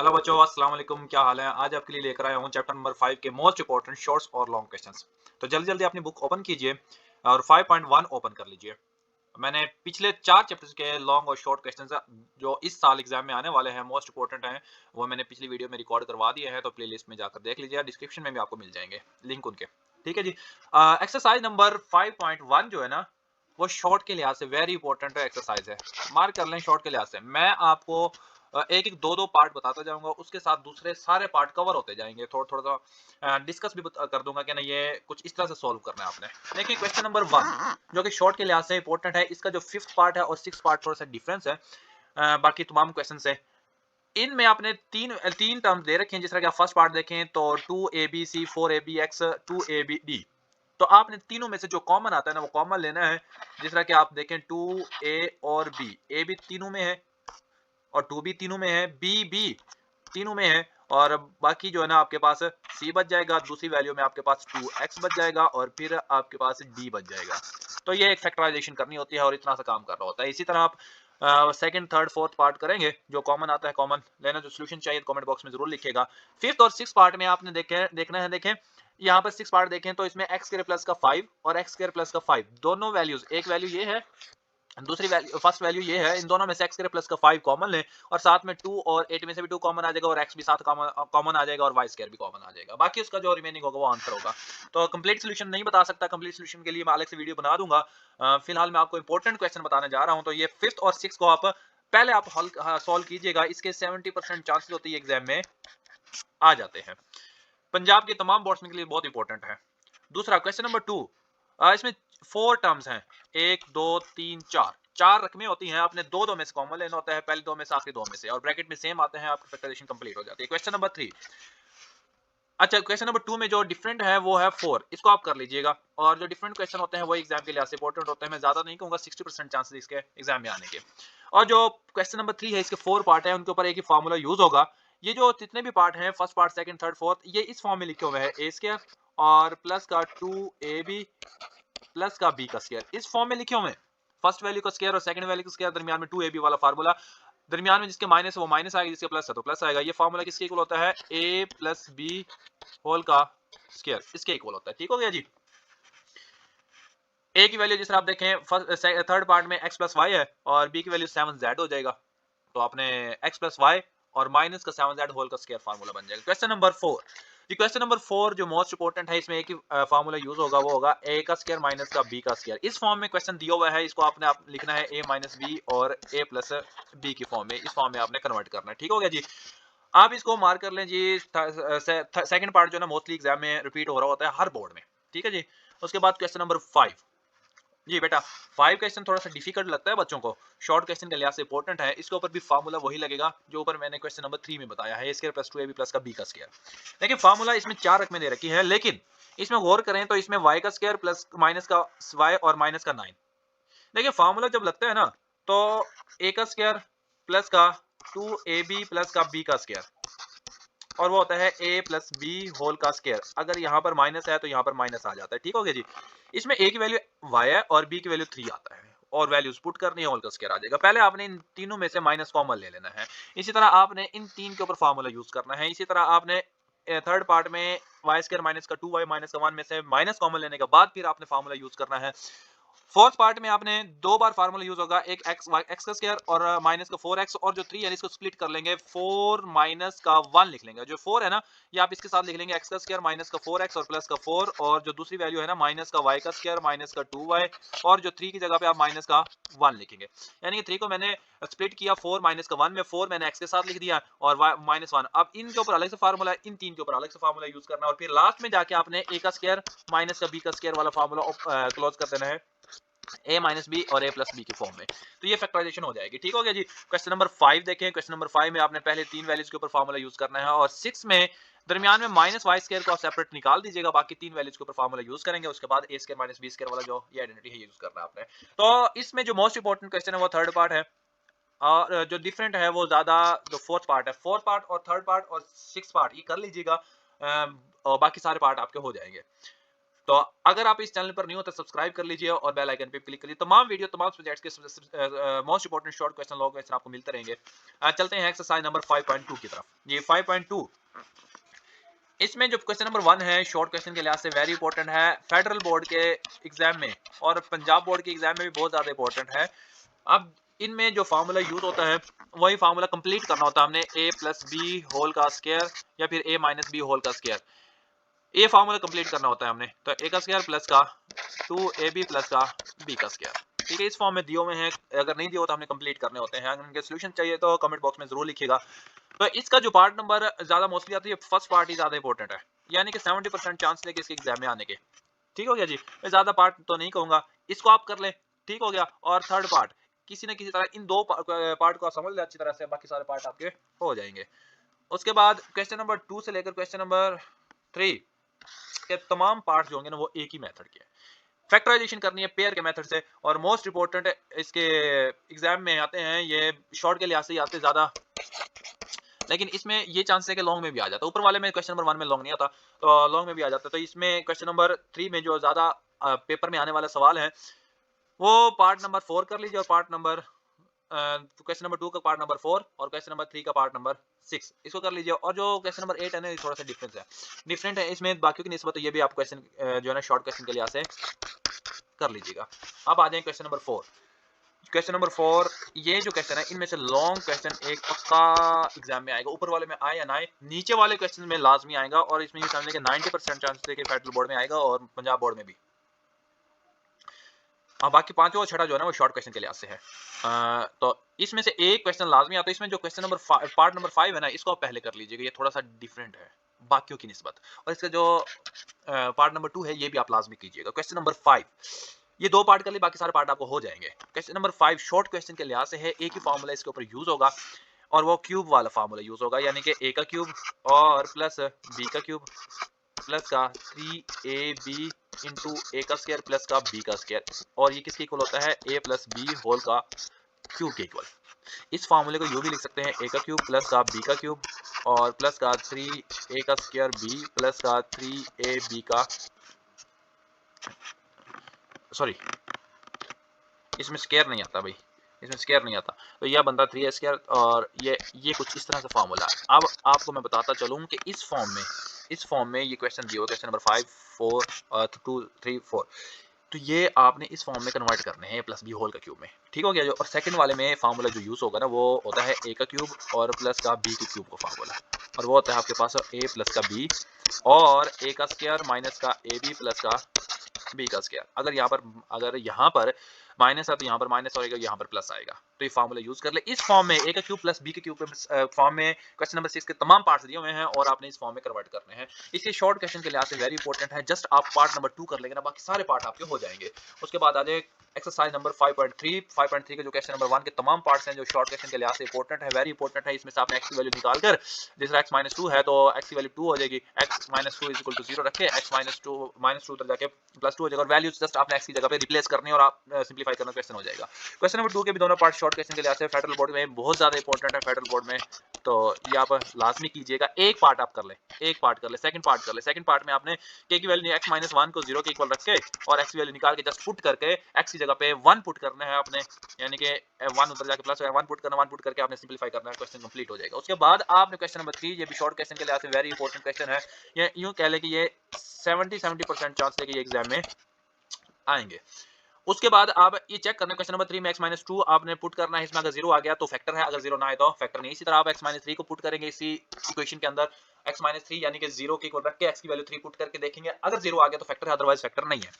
Hello बच्चों, अस्सलाम वालेकुम। क्या हाल है? आज आपके लिए लेकर आया हूँ चैप्टर नंबर 5 के मोस्ट इंपॉर्टेंट शॉर्ट्स और लॉन्ग क्वेश्चंस। तो जल्दी जल्दी अपनी बुक ओपन कीजिए और 5.1 ओपन कर लीजिए। मैंने पिछले 4 चैप्टर्स के लॉन्ग और शॉर्ट क्वेश्चंस जो इस साल एग्जाम में आने वाले हैं, मोस्ट इंपॉर्टेंट हैं, वो मैंने पिछली वीडियो में रिकॉर्ड करवा दिए हैं। तो प्लेलिस्ट में जाकर देख लीजिए, डिस्क्रिप्शन में भी आपको मिल जाएंगे लिंक उनके। ठीक है जी। एक्सरसाइज नंबर 5.1 जो है ना, वो शॉर्ट के लिहाज से वेरी इंपॉर्टेंट एक्सरसाइज है। मार्क कर लें शॉर्ट के लिहाज से। मैं आपको एक एक दो दो पार्ट बताता जाऊंगा, उसके साथ दूसरे सारे पार्ट कवर होते जाएंगे। थोड़ा थोड़ा सा डिस्कस भी कर दूंगा कि ना ये कुछ इस तरह से सॉल्व करना है आपने। देखिए क्वेश्चन नंबर 1 जो कि शॉर्ट के लिहाज से इंपॉर्टेंट है, इसका जो फिफ्थ पार्ट है और सिक्स पार्ट थोड़ा सा डिफरेंस है बाकी तमाम क्वेश्चन से। इनमें आपने तीन तीन टर्म दे रखे हैं। जिस तरह कि आप फर्स्ट पार्ट देखें तो 2abc 4abx 2abd, तो आपने तीनों में से जो कॉमन आता है ना, वो कॉमन लेना है। जिस तरह कि आप देखें 2a और b, a भी तीनों में है और 2 भी तीनों में है, बी भी तीनों में है, और बाकी जो है ना आपके पास c बच जाएगा। दूसरी वैल्यू में आपके पास 2x बच जाएगा और फिर आपके पास d बच जाएगा। तो ये एक फैक्टराइजेशन करनी होती है और इतना सा काम करना होता है। इसी तरह आप सेकंड थर्ड फोर्थ पार्ट करेंगे। जो कॉमन आता है कॉमन लेना, जो सोल्यूशन चाहिए कमेंट बॉक्स में जरूर लिखिएगा। फिफ्थ और सिक्स पार्ट में आपने देखना है। देखें यहाँ पर सिक्स पार्ट देखें तो इसमें एक्स स्क्वायर प्लस का 5 और एक्स स्क्वायर प्लस का 5 दोनों वैल्यूज, एक वैल्यू ये है, दूसरी वैल्यू फर्स्ट वैल्यू ये है। इन दोनों में से एक्स स्क्वायर प्लस का 5 कॉमन लें और साथ में 2 और 8 में से भी 2 कॉमन आ जाएगा और x भी साथ कॉमन आ जाएगा और y स्क्वायर भी कॉमन आ जाएगा। बाकी उसका जो रिमेनिंग होगा वो आंसर होगा। तो कंप्लीट सोल्यूशन नहीं बता सकता, कंप्लीट सोल्यूशन के लिए मैं अलग से वीडियो बना दूंगा। फिलहाल मैं आपको इंपॉर्टेंट क्वेश्चन बताने जा रहा हूं। तो ये फिफ्थ और सिक्स को आप पहले आप हल सॉल्व कीजिएगा। इसके 70% चांसेस होते हैं एग्जाम में आ जाते हैं। पंजाब के तमाम बोर्ड्स के लिए बहुत इंपॉर्टेंट है। दूसरा क्वेश्चन नंबर 2, इसमें 4 टर्म्स हैं, 1 2 3 4, 4 रकमें होती हैं। आपने दो दो में से कॉमन लेना होता है, पहले दो में से आखिरी दो में से, और ब्रैकेट में सेम आते हैं, आपकी फैक्टराइजेशन कंप्लीट हो जाती है। क्वेश्चन नंबर 3, अच्छा क्वेश्चन नंबर 2 में जो डिफरेंट है वो है 4, इसको आप कर लीजिएगा। और जो डिफरेंट क्वेश्चन होते हैं वो एग्जाम के लिए इंपॉर्टेंट होते हैं। मैं ज्यादा नहीं कहूंगा, 60% चांसेस इसके एग्जाम में आने के। और जो क्वेश्चन नंबर 3 है, इसके 4 पार्ट है, उनके ऊपर एक ही फार्मूला यूज होगा। ये जो जितने भी पार्ट हैं, first part second third fourth, ये इस फॉर्म में लिखे हुए हैं, ए स्क्वायर और प्लस का 2ab प्लस का b का स्क्वायर, इस फॉर्म में लिखे हुए हैं। फर्स्ट वैल्यू का स्क्वायर और सेकंड वैल्यू का स्क्वायर, दरमियान में 2ab वाला फार्मूला, दरमियान में जिसके माइनस है वो माइनस आएगा, जिसके प्लस है तो प्लस आएगा। ये फार्मूला किसके इक्वल होता है? a प्लस बी होल का स्क्वायर, इसके इक्वल होता है। ठीक हो गया जी। a की वैल्यू जिस तरह आप देखें फर्स्ट थर्ड पार्ट में x प्लस वाई है और b की वैल्यू 7z हो जाएगा। तो आपने x प्लस वाई और माइनस का 7z होल का स्क्वायर फार्मूला बन जाएगा। क्वेश्चन नंबर 4, ये क्वेश्चन नंबर 4 जो मोस्ट इंपोर्टेंट है, इसमें एक ही फार्मूला यूज होगा, वो होगा a का स्क्वायर माइनस का b का स्क्वायर। इस फॉर्म में क्वेश्चन दिया हुआ है, इसको आपने लिखना है a माइनस बी और a प्लस b की फॉर्म में, इस फॉर्म में आपने कन्वर्ट करना है। ठीक हो गया जी। आप इसको मार्क कर लें जी। सेकंड पार्ट जो है ना, मोस्टली एग्जाम में रिपीट हो रहा होता है हर बोर्ड में। ठीक है जी। उसके बाद क्वेश्चन नंबर 5, जी बेटा 5 क्वेश्चन थोड़ा सा डिफिकल्ट लगता है बच्चों को, शॉर्ट क्वेश्चन के लिहाज से इंपॉर्टेंट है। इसके ऊपर भी फार्मूला वही लगेगा जो ऊपर मैंने क्वेश्चन नंबर 3 में बताया है, a square plus 2ab plus का b का स्क्वायर। देखिए फार्मूला इसमें 4 रकमें दे रखी है, लेकिन इसमें गौर करें तो इसमें y का स्क्वायर प्लस माइनस का y और माइनस का 9। देखिए फार्मूला जब लगता है ना, तो a का स्क्वायर प्लस का 2ab प्लस का b का स्क्वायर, और वो होता है a प्लस बी होल का स्क्वायर। अगर यहाँ पर माइनस है तो यहाँ पर माइनस आ जाता है। ठीक हो गया जी। इसमें a की वैल्यू y है और b की वैल्यू 3 आता है, और वैल्यूज पुट करनी है, होल का स्क्वायर आ जाएगा। पहले आपने इन तीनों में से माइनस कॉमन ले लेना है। इसी तरह आपने इन तीन के ऊपर फार्मूला यूज करना है। इसी तरह आपने थर्ड पार्ट में वाई स्क्वायर माइनस का 2y माइनस का 1 में से माइनस कॉमन लेने के बाद फिर आपने फार्मूला यूज करना है। फोर्थ पार्ट में आपने दो बार फार्मूला यूज होगा, एक एक्स का स्क्वायर और माइनस का 4x, और जो 3 है इसको स्प्लिट कर लेंगे, 4 माइनस का 1 लिख लेंगे। जो 4 है ना, ये आप इसके साथ लिख लेंगे, एक्स का स्क्वायर माइनस का 4x और प्लस का 4, और जो दूसरी वैल्यू है ना माइनस का y का स्क्वायर माइनस का 2y, और जो 3 की जगह पे आप माइनस का 1 लिखेंगे। यानी कि 3 को मैंने स्प्लिट किया 4 माइनस का 1 में, 4 मैंने x के साथ लिख दिया और माइनस 1। अब इनके ऊपर अलग से फार्मूला, इन तीन के ऊपर अलग से फार्मूला यूज करना है, और फिर लास्ट में जाके आपने a का स्क्वायर माइनस का b का स्क्वायर वाला फार्मूला क्लोज कर देना है a माइनस बी और a प्लस बी के फॉर्म में। तो ये फैक्टराइजेशन हो जाएगी। ठीक हो गया जी। क्वेश्चन नंबर 5 देखें। क्वेश्चन नंबर 5 में आपने पहले तीन वैल्यूज के ऊपर फार्मूला यूज करना है, और 6 में दरमियान में माइनस वाई स्क्वायर को सेपरेट निकाल दीजिएगा, बाकी तीन वैल्यूज के ऊपर फार्मूला यूज करेंगे। उसके बाद a square minus B square वाला जो ये आइडेंटिटी है यूज करना है आपने। तो इसमें जो मोस्ट इंपॉर्टेंट क्वेश्चन है वो थर्ड पार्ट है, और जो डिफरेंट है वो ज्यादा जो फोर्थ पार्ट है। फोर्थ पार्ट और थर्ड पार्ट और सिक्स पार्ट ये कर लीजिएगा, और बाकी सारे पार्ट आपके हो जाएंगे। तो अगर आप इस चैनल पर नहीं हो तो सब्सक्राइब कर लीजिए और बेल आइकन पे क्लिक करिए। तमाम वीडियो, तमाम सब्जेक्ट्स के most important short question, long question आपको मिलते रहेंगे। चलते हैं एक्सरसाइज नंबर 5.2 की तरफ। ये 5.2, इसमें जो क्वेश्चन नंबर 1 है शॉर्ट क्वेश्चन के लिहाज से वेरी इंपॉर्टेंट है, फेडरल बोर्ड के एग्जाम में और पंजाब बोर्ड के एग्जाम में भी बहुत ज्यादा इंपॉर्टेंट है। अब इनमें जो फार्मूला यूज होता है वही फार्मूला कंप्लीट करना होता है हमने, a प्लस बी होल का स्क्वायर या फिर a माइनस बी होल का स्क्वायर। ये फार्मूला कंप्लीट करना होता है हमने, तो a का स्क्वायर प्लस का 2ab प्लस का b का स्क्वायर। ठीक है, इस फॉर्म में दिए हुए हैं, अगर नहीं दिए हो तो हमने कंप्लीट करने होते हैं। अगर इनके सॉल्यूशन चाहिए तो कमेंट बॉक्स में जरूर लिखिएगा। तो इसका जो पार्ट नंबर ज्यादा मोस्टली आता है, फर्स्ट पार्ट ही ज्यादा इंपॉर्टेंट है, यानी कि 70% चांस है कि इसके एग्जाम में आने के। ठीक हो गया जी, मैं ज्यादा पार्ट तो नहीं कहूंगा, इसको आप कर लें। ठीक हो गया, और थर्ड पार्ट किसी न किसी तरह इन दो पार्ट को आप समझ लें अच्छी तरह से, बाकी सारे पार्ट आपके हो जाएंगे। उसके बाद क्वेश्चन नंबर 2 से लेकर क्वेश्चन नंबर 3 के तमाम पार्ट जो होंगे ना वो एक ही मेथड के हैं। फैक्टराइजेशन करनी है पेयर के मेथड से, और मोस्ट इंपोर्टेंट इसके एग्जाम में आते हैं, ये शॉर्ट के लिहाज से आते ज्यादा, लेकिन इसमें ये चांस है कि लॉन्ग में भी आ जाता है। ऊपर वाले में क्वेश्चन नंबर 1 में लॉन्ग नहीं आता, तो लॉन्ग में भी आ जाता है। तो इसमें क्वेश्चन नंबर 3 में जो ज्यादा पेपर में आने वाला सवाल है वो पार्ट नंबर 4 कर लीजिए, और पार्ट नंबर क्वेश्चन नंबर 2 का पार्ट नंबर 4 और क्वेश्चन नंबर 3 का पार्ट नंबर 6 इसको कर लीजिए। और जो क्वेश्चन नंबर 8 है ना, थोड़ा सा डिफरेंट है इसमें बाकियों की निस्बत, तो ये भी आप क्वेश्चन जो है ना शॉर्ट क्वेश्चन के लिहाज से कर लीजिएगा। अब आ जाए क्वेश्चन नंबर 4। क्वेश्चन नंबर 4, ये जो क्वेश्चन है इनमें से लॉन्ग क्वेश्चन एक पक्का एग्जाम में आएगा, ऊपर वाले में आए या ना आए, नीचे वाले क्वेश्चन में लाजमी आएगा, और इसमें ये समझ लें कि 90% चांस है कि फेडरल बोर्ड में आएगा और पंजाब बोर्ड में भी। बाकी पांचों और छठा जो है ना वो शॉर्ट क्वेश्चन के लिहाज से है। तो इसमें से एक क्वेश्चन लाजमी आता है। इसमें जो क्वेश्चन नंबर पार्ट नंबर 5 है ना, इसको आप पहले कर लीजिएगा, ये थोड़ा सा डिफरेंट है बाकियों की निस्बत। और इसका जो पार्ट नंबर 2 है ये भी आप लाजमी कीजिएगा। क्वेश्चन नंबर 5, ये दो पार्ट कर लिए, बाकी सारे पार्ट आपको हो जाएंगे। क्वेश्चन नंबर 5 शॉर्ट क्वेश्चन के लिहाज से है, एक ही फार्मूला इसके ऊपर यूज होगा, और वो क्यूब वाला फार्मूला यूज होगा, यानी कि a का क्यूब और प्लस b का क्यूब प्लस का 3ab इंटू ए का स्क्वायर प्लस का b का स्क्वायर, और ये किसके इक्वल होता है, a प्लस बी होल का क्यूब के इक्वल। इस फार्मूले को यूं भी लिख सकते हैं, a का क्यूब प्लस का b का क्यूब और प्लस का 3a का स्क्वायर b प्लस का 3ab का, सॉरी इसमें स्क्वायर नहीं आता भाई, इसमें स्क्वायर नहीं आता, तो यह बनता 3a स्क्वायर, और ये कुछ इस तरह से फार्मूला है। अब आपको मैं बताता चलूं कि इस फॉर्म में ये क्वेश्चन दिया हुआ, क्वेश्चन नंबर 5 4 2 3 4, तो ये आपने इस फॉर्म में कन्वर्ट करने हैं a प्लस बी होल का क्यूब में। ठीक हो गया जो, और सेकंड वाले में फार्मूला जो यूज होगा ना वो होता है a का क्यूब और प्लस का b के क्यूब का फार्मूला, और वो होता है आपके पास a प्लस का b और a का स्क्वायर माइनस का ab प्लस का b का स्क्वायर। अगर यहाँ पर माइनस है तो यहाँ पर माइनस आएगा, यहाँ पर प्लस आएगा, तो ये फार्मूला यूज कर ले। इस फॉर्म में a का क्यूब प्लस b के क्यूब फॉर्म में क्वेश्चन नंबर 6 के तमाम पार्ट्स दिए हुए हैं, और आपने इस फॉर्म में कन्वर्ट करने हैं। इसलिए शॉर्ट क्वेश्चन के लिहाज से वेरी इंपॉर्टेंट है, जस्ट आप पार्ट नंबर 2 कर लेंगे ना, बाकी सारे पार्ट आपके हो जाएंगे। उसके बाद आ जाए एक्सरसाइज नंबर 5.3 के जो क्वेश्चन नंबर 1 के तमाम पार्ट्स हैं जो शॉर्ट क्वेश्चन के लिहाज से इंपॉर्टेंट है, वेरी इंपॉर्टेंट है। इसमें से आपने x की वैल्यू निकाल कर, जैसे x माइनस 2 है तो x की वैल्यू 2 हो जाएगी, x minus 2 is equal to 0 रखे, x माइनस 2 उधर जाके प्लस 2 हो जाएगा, और वैल्यूज जस्ट आपने x की जगह पे रिप्लेस करनी है और आप सिंपलीफाई करना, क्वेश्चन हो जाएगा। क्वेश्चन नंबर 2 के भी दोनों पार्ट शॉर्ट क्वेश्चन के लिहाज से फेडरल बोर्ड में बहुत ज्यादा इंपॉर्टेंट है, फेडरल बोर्ड में, तो ये आप लाजमी कीजिएगा। एक पार्ट आप कर ले, सेकंड पार्ट कर ले। सेकंड पार्ट में आपने k की वैल्यू x माइनस 1 को 0 के इक्वल रख के और x की वैल्यू निकाल के जस्ट पुट करके x की जगह पे 1 पुट करना है आपने, यानी कि 1 उधर जाके प्लस 1 पुट करना, 1 पुट करके आपने सिंपलीफाई करना है, क्वेश्चन कंप्लीट हो जाएगा। उसके बाद आपने क्वेश्चन नंबर 3, ये भी शॉर्ट क्वेश्चन के लिहाज से वेरी इंपॉर्टेंट क्वेश्चन है, ये यूं कह ले कि ये 70% चांस है कि ये एग्जाम में आएंगे। उसके बाद आप ये चेक करना, क्वेश्चन नंबर 3 में x माइनस 2 आपने पुट करना है, इसमें अगर 0 आ गया तो फैक्टर है, अगर 0 ना आए तो फैक्टर नहीं। इसी तरह आप x माइनस 3 को पुट करेंगे इसी इक्वेशन के अंदर, x माइनस 3 यानी कि 0 के इक्वल रख के x की वैल्यू 3 पुट करके देखेंगे, अगर 0 आ गया तो फैक्टर है, अदरवाइज फैक्टर नहीं है।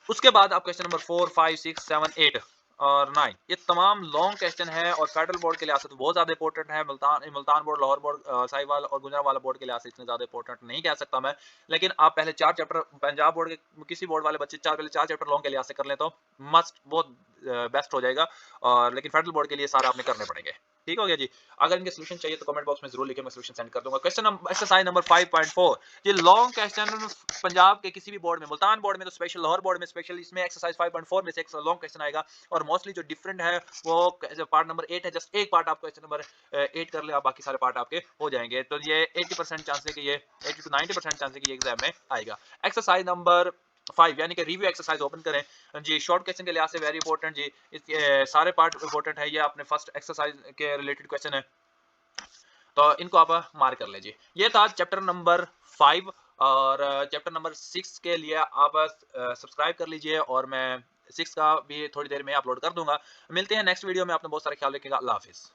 उसके बाद आप क्वेश्चन नंबर 4 5 6 7 8 और 9, ये तमाम लॉन्ग क्वेश्चन है और फेडरल बोर्ड के लिहाज से तो बहुत ज्यादा इंपॉर्टेंट है। मुल्तान बोर्ड, लाहौर बोर्ड, साहिवाल और गुजरांवाला बोर्ड के लिहाज से इतने ज्यादा इंपॉर्टेंट नहीं कह सकता मैं, लेकिन आप पहले 4 चैप्टर पंजाब बोर्ड के किसी बोर्ड वाले बच्चे पहले 4 चैप्टर लॉन्ग के लिहाज से कर ले तो मस्ट बहुत बेस्ट हो जाएगा, और लेकिन फेडरल बोर्ड के लिए सारा आपने करने पड़ेंगे। ठीक हो गया जी। अगर इनके सॉल्यूशन चाहिए तो कमेंट बॉक्स में जरूर लिखिए, मैं सॉल्यूशन सेंड कर दूंगा। क्वेश्चन नंबर एक्सरसाइज नंबर 5.4, ये लॉन्ग क्वेश्चन पंजाब के किसी भी बोर्ड में, मुल्तान बोर्ड में तो स्पेशल, लाहौर बोर्ड में स्पेशल, इसमें एक्सरसाइज 5.4 में से एक लॉन्ग क्वेश्चन आएगा और मोस्टली जो डिफरेंट है वो पार्ट नंबर 8 है। जस्ट एक पार्ट आप क्वेश्चन नंबर 8 कर ले, आप बाकी सारे पार्ट आपके हो जाएंगे। तो ये 80% चांस है कि ये 80 to 90% चांस है कि ये एग्जाम में आएगा। एक्सरसाइज नंबर 5 यानी कि रिव्यू एक्सरसाइज ओपन करें जी। शॉर्ट क्वेश्चन के लिहाज से वेरी इंपॉर्टेंट जी, इसके सारे पार्ट इंपॉर्टेंट है। ये अपने फर्स्ट एक्सरसाइज के रिलेटेड क्वेश्चन है, तो इनको आप मार्क कर लीजिए। ये था चैप्टर नंबर 5 और चैप्टर नंबर 6 के लिए आप सब्सक्राइब कर लीजिए और मैं 6 का भी थोड़ी देर में अपलोड कर दूंगा। मिलते हैं नेक्स्ट वीडियो में, आपने बहुत सारा ख्याल रखिएगा। अल्लाह हाफिज़।